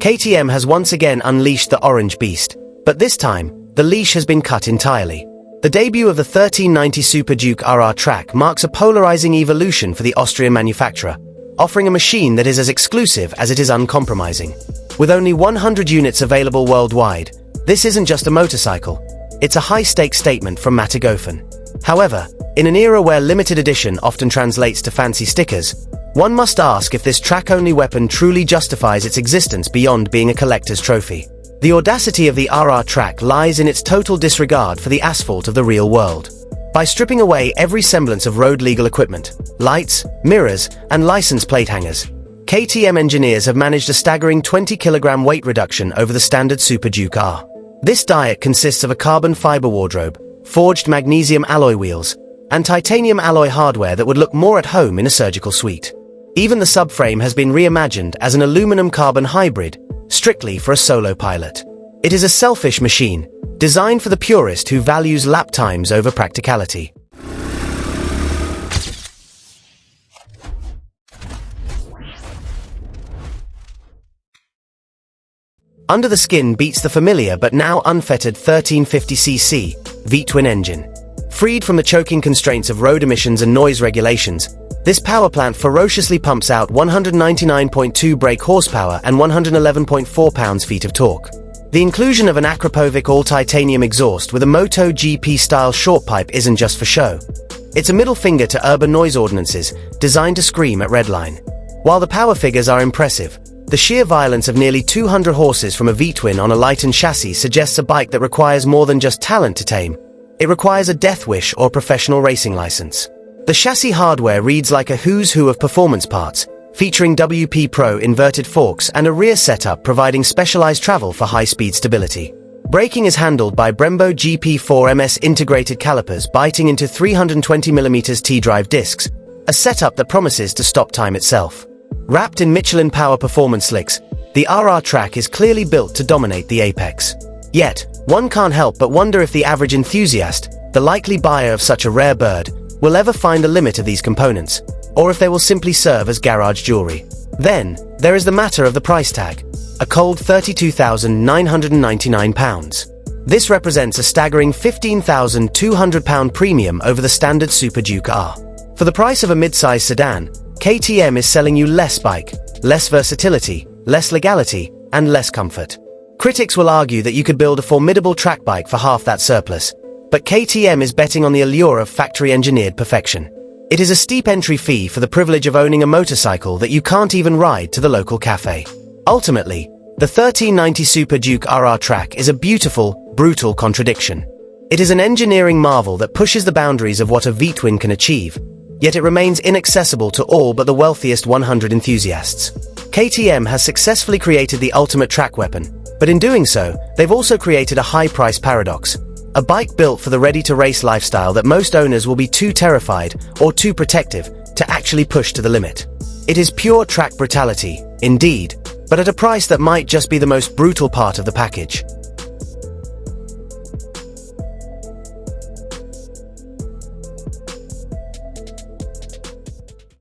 KTM has once again unleashed the orange beast, but this time, the leash has been cut entirely. The debut of the 1390 Super Duke RR track marks a polarizing evolution for the Austrian manufacturer, offering a machine that is as exclusive as it is uncompromising. With only 100 units available worldwide, this isn't just a motorcycle, it's a high-stakes statement from Matagofen. However, in an era where limited edition often translates to fancy stickers, one must ask if this track-only weapon truly justifies its existence beyond being a collector's trophy. The audacity of the RR track lies in its total disregard for the asphalt of the real world. By stripping away every semblance of road-legal equipment, lights, mirrors, and license plate hangers, KTM engineers have managed a staggering 20-kilogram weight reduction over the standard Super Duke R. This diet consists of a carbon fiber wardrobe, forged magnesium alloy wheels, and titanium alloy hardware that would look more at home in a surgical suite. Even the subframe has been reimagined as an aluminum-carbon hybrid, strictly for a solo pilot. It is a selfish machine, designed for the purist who values lap times over practicality. Under the skin beats the familiar but now unfettered 1350cc V-twin engine. Freed from the choking constraints of road emissions and noise regulations, this power plant ferociously pumps out 199.2 brake horsepower and 111.4 pounds-feet of torque. The inclusion of an Akrapovic all-titanium exhaust with a MotoGP-style short pipe isn't just for show. It's a middle finger to urban noise ordinances, designed to scream at redline. While the power figures are impressive, the sheer violence of nearly 200 horses from a V-twin on a lightened chassis suggests a bike that requires more than just talent to tame. It requires a death wish or professional racing license. The chassis hardware reads like a who's who of performance parts, featuring WP Pro inverted forks and a rear setup providing specialized travel for high-speed stability. Braking is handled by Brembo GP4 MS integrated calipers biting into 320mm T-drive discs, a setup that promises to stop time itself. Wrapped in Michelin Power Performance slicks, the RR track is clearly built to dominate the apex. Yet, one can't help but wonder if the average enthusiast, the likely buyer of such a rare bird, will ever find the limit of these components, or if they will simply serve as garage jewelry. Then, there is the matter of the price tag, a cold £32,999. This represents a staggering £15,200 premium over the standard Super Duke R. For the price of a mid-size sedan, KTM is selling you less bike, less versatility, less legality, and less comfort. Critics will argue that you could build a formidable track bike for half that surplus, but KTM is betting on the allure of factory-engineered perfection. It is a steep entry fee for the privilege of owning a motorcycle that you can't even ride to the local café. Ultimately, the 1390 Super Duke RR track is a beautiful, brutal contradiction. It is an engineering marvel that pushes the boundaries of what a V-twin can achieve, yet it remains inaccessible to all but the wealthiest 100 enthusiasts. KTM has successfully created the ultimate track weapon, but in doing so, they've also created a high-price paradox. A bike built for the ready-to-race lifestyle that most owners will be too terrified or too protective to actually push to the limit. It is pure track brutality, indeed, but at a price that might just be the most brutal part of the package.